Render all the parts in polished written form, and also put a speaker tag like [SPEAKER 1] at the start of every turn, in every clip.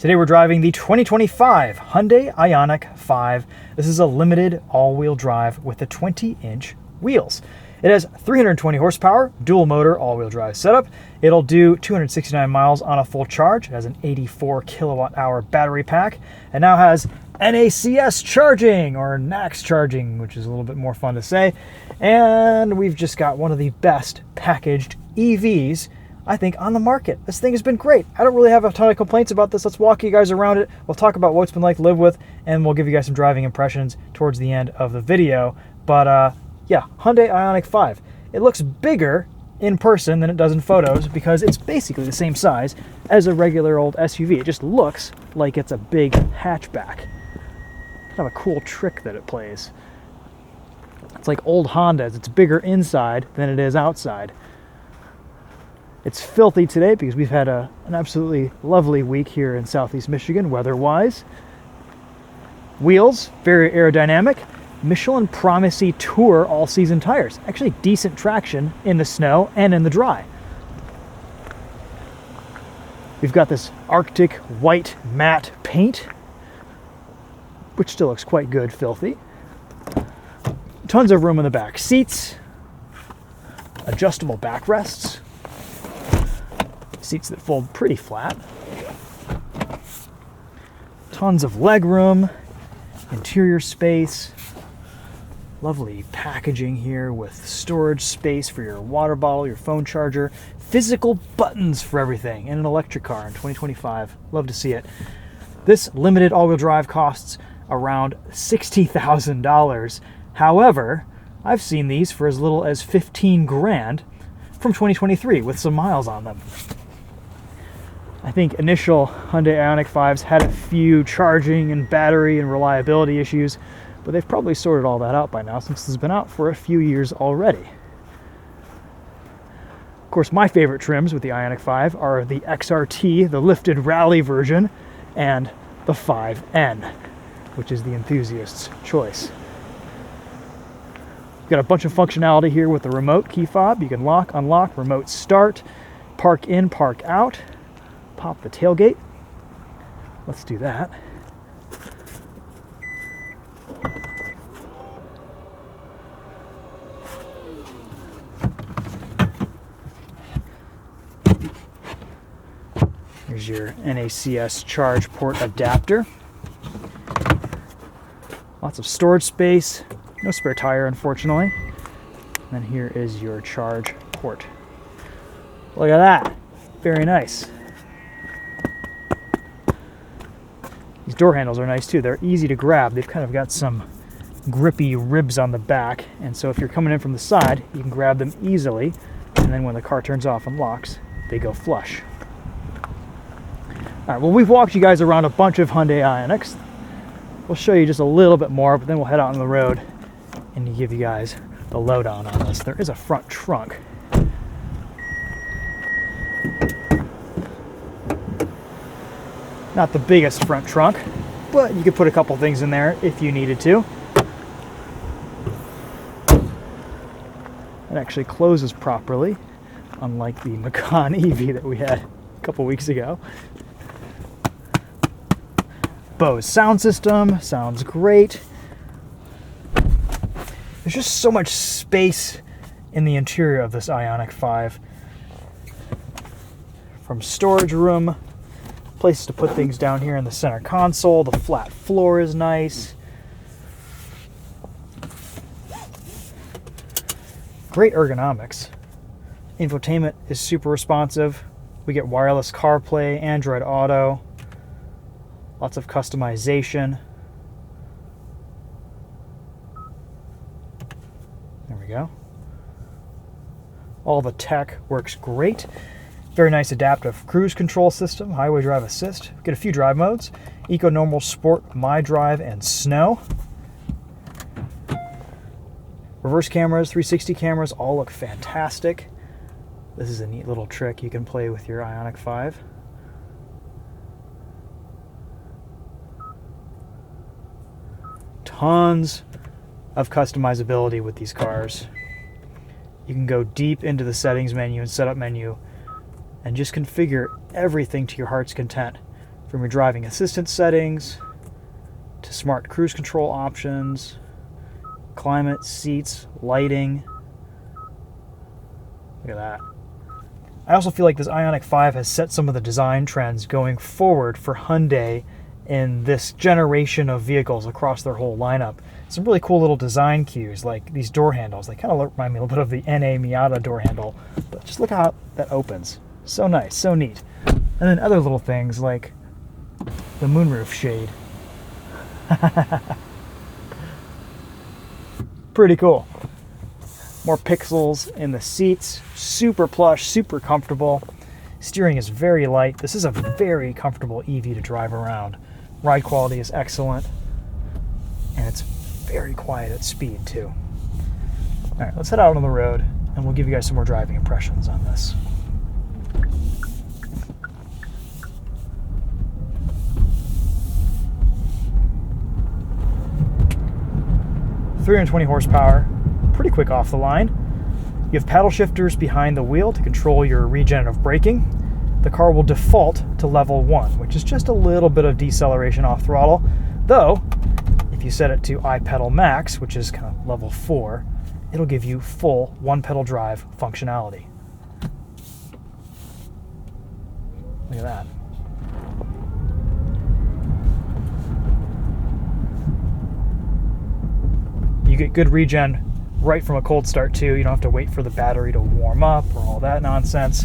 [SPEAKER 1] Today we're driving the 2025 Hyundai IONIQ 5. This is a limited all-wheel drive with the 20-inch wheels. It has 320 horsepower, dual motor, all-wheel drive setup. It'll do 269 miles on a full charge. It has an 84 kilowatt hour battery pack and now has NACS charging, or NACS charging, which is a little bit more fun to say. And we've just got one of the best packaged EVs, I think, on the market. This thing has been great. I don't really have a ton of complaints about this. Let's walk you guys around it. We'll talk about what it's been like to live with, and we'll give you guys some driving impressions towards the end of the video. But yeah, Hyundai IONIQ 5. It looks bigger in person than it does in photos because it's basically the same size as a regular old SUV. It just looks like it's a big hatchback. Kind of a cool trick that it plays. It's like old Hondas. It's bigger inside than it is outside. It's filthy today because we've had an absolutely lovely week here in Southeast Michigan, weather-wise. Wheels, very aerodynamic. Michelin Promise Tour all-season tires. Actually decent traction in the snow and in the dry. We've got this Arctic white matte paint, which still looks quite good, filthy. Tons of room in the back seats. Adjustable backrests. Seats that fold pretty flat. Tons of leg room, interior space. Lovely packaging here with storage space for your water bottle, your phone charger, physical buttons for everything, and an electric car in 2025. Love to see it. This limited all-wheel drive costs around $60,000. However, I've seen these for as little as 15 grand from 2023 with some miles on them. I think initial Hyundai IONIQ 5s had a few charging and battery and reliability issues, but they've probably sorted all that out by now since this has been out for a few years already. Of course, my favorite trims with the IONIQ 5 are the XRT, the lifted rally version, and the 5N, which is the enthusiast's choice. We've got a bunch of functionality here with the remote key fob. You can lock, unlock, remote start, park in, park out. Pop the tailgate. Let's do that. Here's your NACS charge port adapter. Lots of storage space. No spare tire, unfortunately. And here is your charge port. Look at that. Very nice. These door handles are nice too. They're easy to grab. They've kind of got some grippy ribs on the back, and so if you're coming in from the side, you can grab them easily, and then when the car turns off and locks, they go flush. All right, well, we've walked you guys around a bunch of Hyundai IONIQs. We'll show you just a little bit more, but then we'll head out on the road and give you guys the lowdown on this. There is a front trunk. Not the biggest front trunk, but you could put a couple things in there if you needed to. It actually closes properly, unlike the Macan EV that we had a couple weeks ago. Bose sound system sounds great. There's just so much space in the interior of this IONIQ 5. From storage room, places to put things down here in the center console. The flat floor is nice. Great ergonomics. Infotainment is super responsive. We get wireless CarPlay, Android Auto. Lots of customization. There we go. All the tech works great. Very nice adaptive cruise control system, highway drive assist. Get a few drive modes: Eco, Normal, Sport, My Drive, and Snow. Reverse cameras, 360 cameras, all look fantastic. This is a neat little trick you can play with your IONIQ 5. Tons of customizability with these cars. You can go deep into the settings menu and setup menu and just configure everything to your heart's content. From your driving assistance settings to smart cruise control options, climate, seats, lighting. Look at that. I also feel like this IONIQ 5 has set some of the design trends going forward for Hyundai in this generation of vehicles across their whole lineup. Some really cool little design cues, like these door handles. They kind of remind me a little bit of the NA door handle, but just look how that opens. So nice, so neat. And then other little things like the moonroof shade. Pretty cool. More pixels in the seats, super plush, super comfortable. Steering is very light. This is a very comfortable EV to drive around. Ride quality is excellent, and it's very quiet at speed too. All right, let's head out on the road, and we'll give you guys some more driving impressions on this. .320 horsepower, pretty quick off the line. You have paddle shifters behind the wheel to control your regenerative braking. The car will default to level 1, which is just a little bit of deceleration off throttle, though if you set it to iPedal Max, which is kind of level 4, it'll give you full one-pedal drive functionality. Look at that. You get good regen right from a cold start too. You don't have to wait for the battery to warm up or all that nonsense.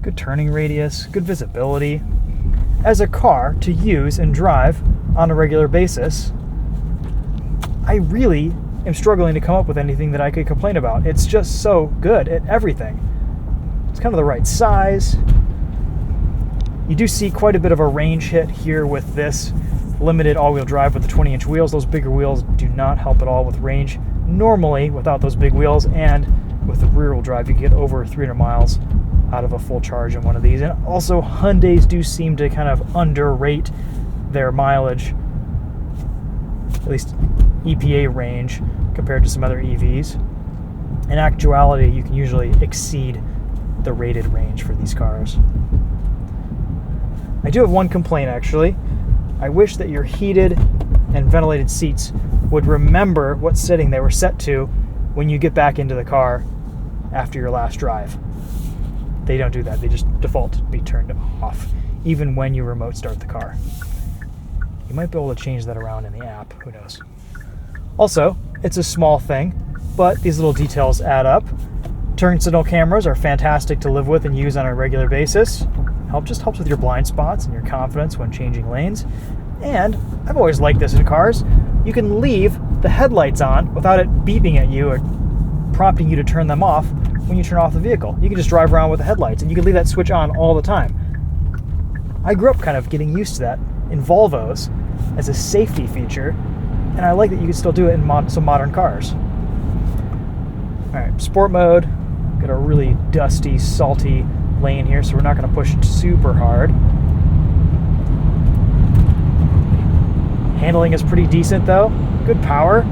[SPEAKER 1] Good turning radius, good visibility. As a car to use and drive on a regular basis, I really am struggling to come up with anything that I could complain about. It's just so good at everything. It's kind of the right size. You do see quite a bit of a range hit here with this limited all-wheel drive with the 20-inch wheels. Those bigger wheels do not help at all with range. Normally, without those big wheels and with the rear-wheel drive, you can get over 300 miles out of a full charge in one of these. And also, Hyundais do seem to kind of underrate their mileage, at least EPA range, compared to some other EVs. In actuality, you can usually exceed the rated range for these cars. I do have one complaint, actually. I wish that your heated and ventilated seats would remember what setting they were set to when you get back into the car after your last drive. They don't do that. They just default to be turned off, even when you remote start the car. You might be able to change that around in the app. Who knows? Also, it's a small thing, but these little details add up. Turn signal cameras are fantastic to live with and use on a regular basis. Just helps with your blind spots and your confidence when changing lanes. And I've always liked this in cars. You can leave the headlights on without it beeping at you or prompting you to turn them off when you turn off the vehicle. You can just drive around with the headlights, and you can leave that switch on all the time. I grew up kind of getting used to that in Volvos as a safety feature, and I like that you can still do it in some modern cars. All right, sport mode. Got a really dusty, salty lane here, so we're not going to push it super hard. Handling is pretty decent though. Good power.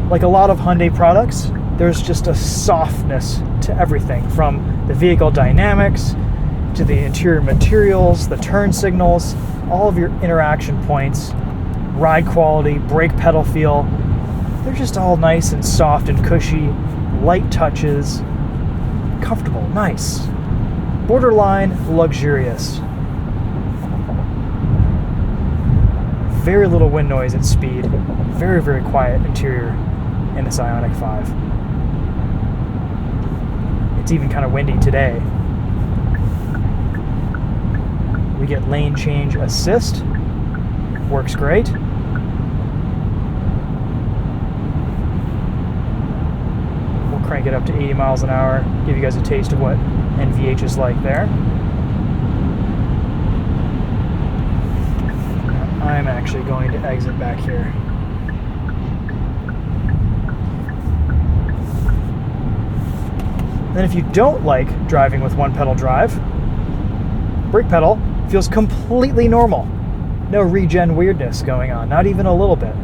[SPEAKER 1] Like a lot of Hyundai products, there's just a softness to everything, from the vehicle dynamics to the interior materials, the turn signals, all of your interaction points, ride quality, brake pedal feel. They're just all nice and soft and cushy, light touches, comfortable, nice, borderline luxurious. Very little wind noise at speed, very, very quiet interior in this IONIQ 5. It's even kind of windy today. We get lane change assist, works great. We'll crank it up to 80 miles an hour, give you guys a taste of what NVH is like there. I'm actually going to exit back here. Then if you don't like driving with one pedal drive, brake pedal feels completely normal. No regen weirdness going on, not even a little bit.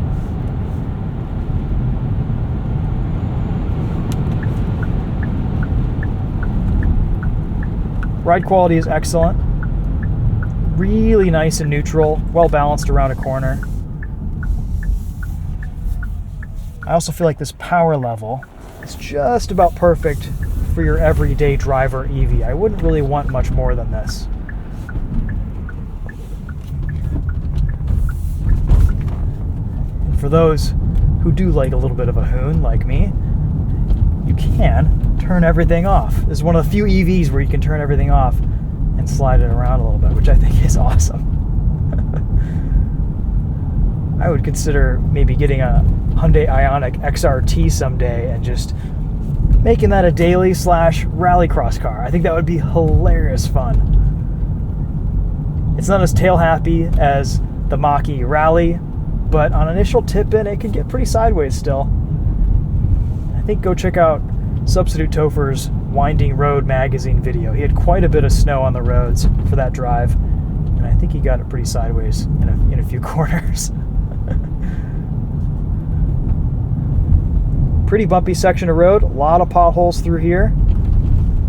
[SPEAKER 1] Ride quality is excellent. Really nice and neutral, well balanced around a corner. I also feel like this power level is just about perfect for your everyday driver EV. I wouldn't really want much more than this. And for those who do like a little bit of a hoon, like me, you can turn everything off. This is one of the few EVs where you can turn everything off and slide it around a little bit, which I think is awesome. I would consider maybe getting a Hyundai IONIQ XRT someday and just making that a daily / rallycross car. I think that would be hilarious fun. It's not as tail happy as the Mach-E Rally, but on initial tip-in, it can get pretty sideways still. I think go check out Substitute Topher's Winding Road magazine video. He had quite a bit of snow on the roads for that drive, and I think he got it pretty sideways in a few corners. Pretty bumpy section of road, a lot of potholes through here.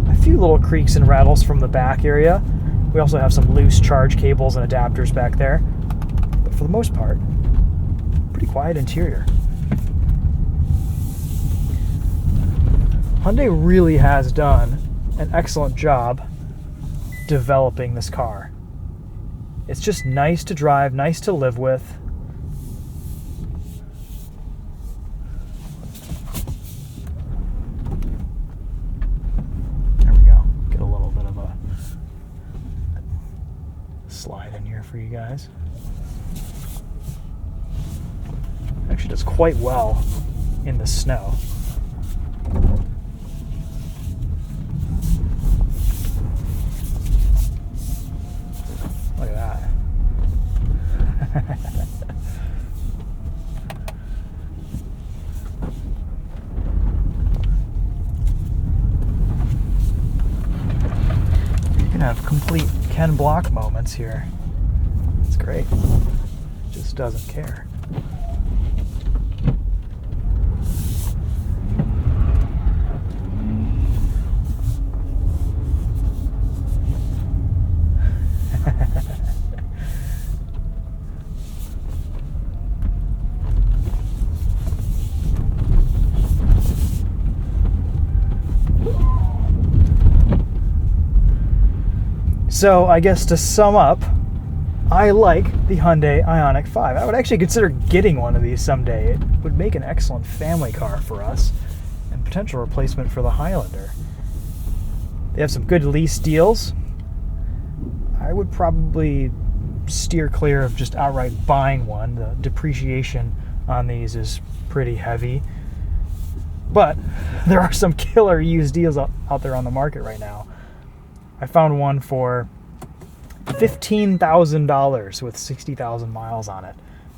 [SPEAKER 1] A few little creaks and rattles from the back area. We also have some loose charge cables and adapters back there. But for the most part, pretty quiet interior. Hyundai really has done an excellent job developing this car. It's just nice to drive, nice to live with. There we go. Get a little bit of a slide in here for you guys. Actually does quite well in the snow. Look at that. You can have complete Ken Block moments here. It's great. Just doesn't care. So I guess to sum up, I like the Hyundai IONIQ 5. I would actually consider getting one of these someday. It would make an excellent family car for us and potential replacement for the Highlander. They have some good lease deals. I would probably steer clear of just outright buying one. The depreciation on these is pretty heavy. But there are some killer used deals out there on the market right now. I found one for $15,000 with 60,000 miles on it.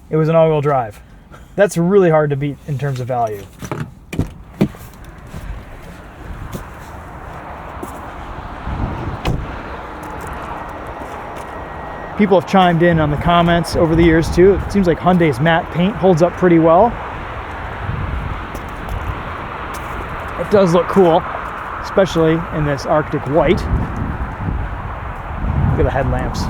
[SPEAKER 1] It was an all-wheel drive. That's really hard to beat in terms of value. People have chimed in on the comments over the years too. It seems like Hyundai's matte paint holds up pretty well. It does look cool, especially in this Arctic white. Look at the headlamps.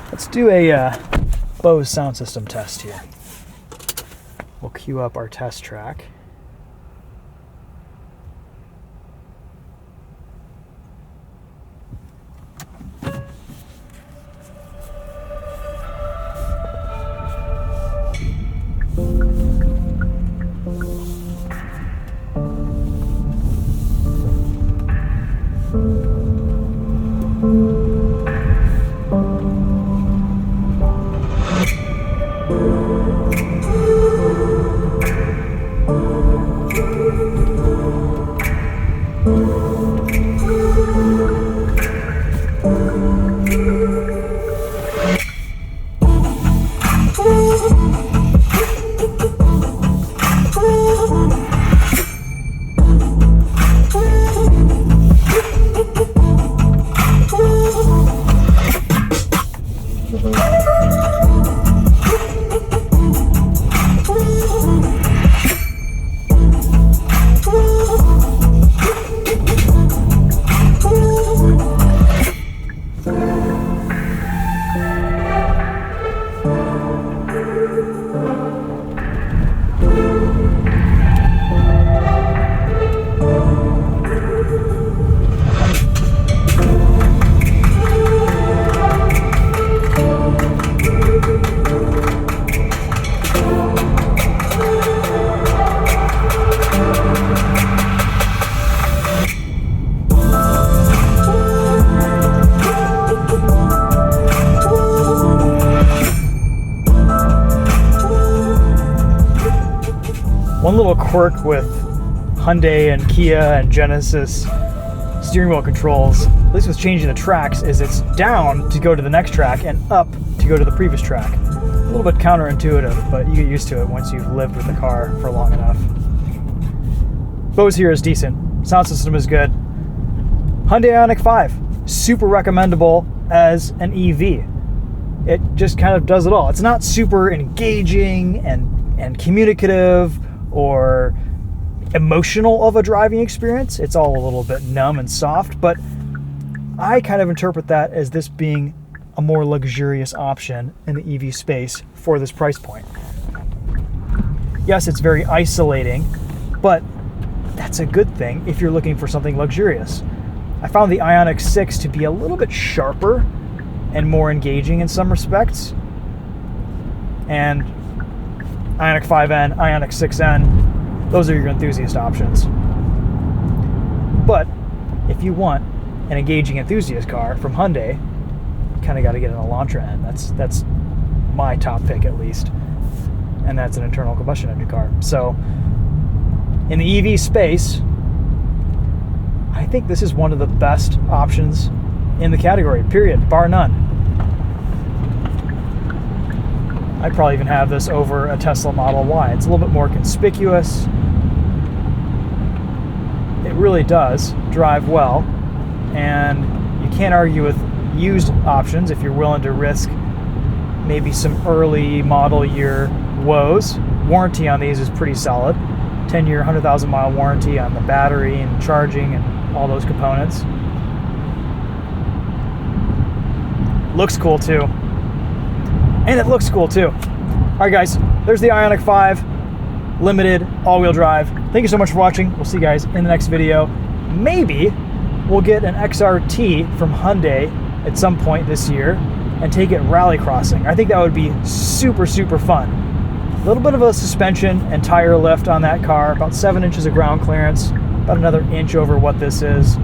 [SPEAKER 1] Let's do a Bose sound system test here. We'll queue up our test track. One little quirk with Hyundai and Kia and Genesis steering wheel controls, at least with changing the tracks, is it's down to go to the next track and up to go to the previous track. A little bit counterintuitive, but you get used to it once you've lived with the car for long enough. Bose here is decent. Sound system is good. Hyundai IONIQ 5, super recommendable as an EV. It just kind of does it all. It's not super engaging and communicative or emotional of a driving experience. It's all a little bit numb and soft, but I kind of interpret that as this being a more luxurious option in the EV space for this price point. Yes, it's very isolating, but that's a good thing if you're looking for something luxurious. I found the IONIQ 6 to be a little bit sharper and more engaging in some respects. And IONIQ 5N, IONIQ 6N, those are your enthusiast options. But if you want an engaging enthusiast car from Hyundai, you kind of got to get an Elantra N. That's my top pick, at least. And that's an internal combustion engine car. So in the EV space, I think this is one of the best options in the category, period, bar none. I'd probably even have this over a Tesla Model Y. It's a little bit more conspicuous. It really does drive well, and you can't argue with used options if you're willing to risk maybe some early model year woes. Warranty on these is pretty solid. 10-year, 100,000 mile warranty on the battery and charging and all those components. Looks cool too. And it looks cool too. Alright guys, there's the IONIQ 5 limited all-wheel drive. Thank you so much for watching. We'll see you guys in the next video. Maybe we'll get an XRT from Hyundai at some point this year and take it rally crossing. I think that would be super, super fun. A little bit of a suspension and tire lift on that car, about 7 inches of ground clearance, about another inch over what this is,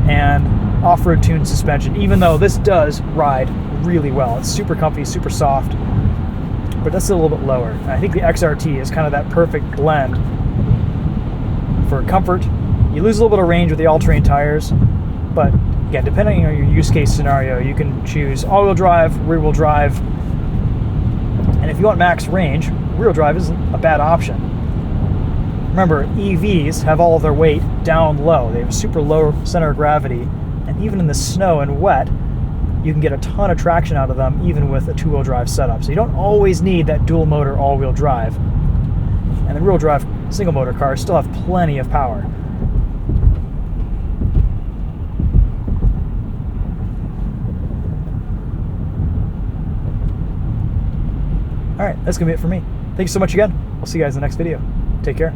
[SPEAKER 1] and off-road tuned suspension, even though this does ride really well. It's super comfy, super soft, but that's a little bit lower. And I think the XRT is kind of that perfect blend for comfort. You lose a little bit of range with the all-terrain tires, but again, depending on your use case scenario, you can choose all-wheel drive, rear-wheel drive, and if you want max range, rear-wheel drive isn't a bad option. Remember, EVs have all of their weight down low. They have a super low center of gravity, and even in the snow and wet, you can get a ton of traction out of them even with a two-wheel drive setup. So you don't always need that dual motor all-wheel drive. And the rear-wheel drive single motor cars still have plenty of power. Alright, that's going to be it for me. Thank you so much again. I'll see you guys in the next video. Take care.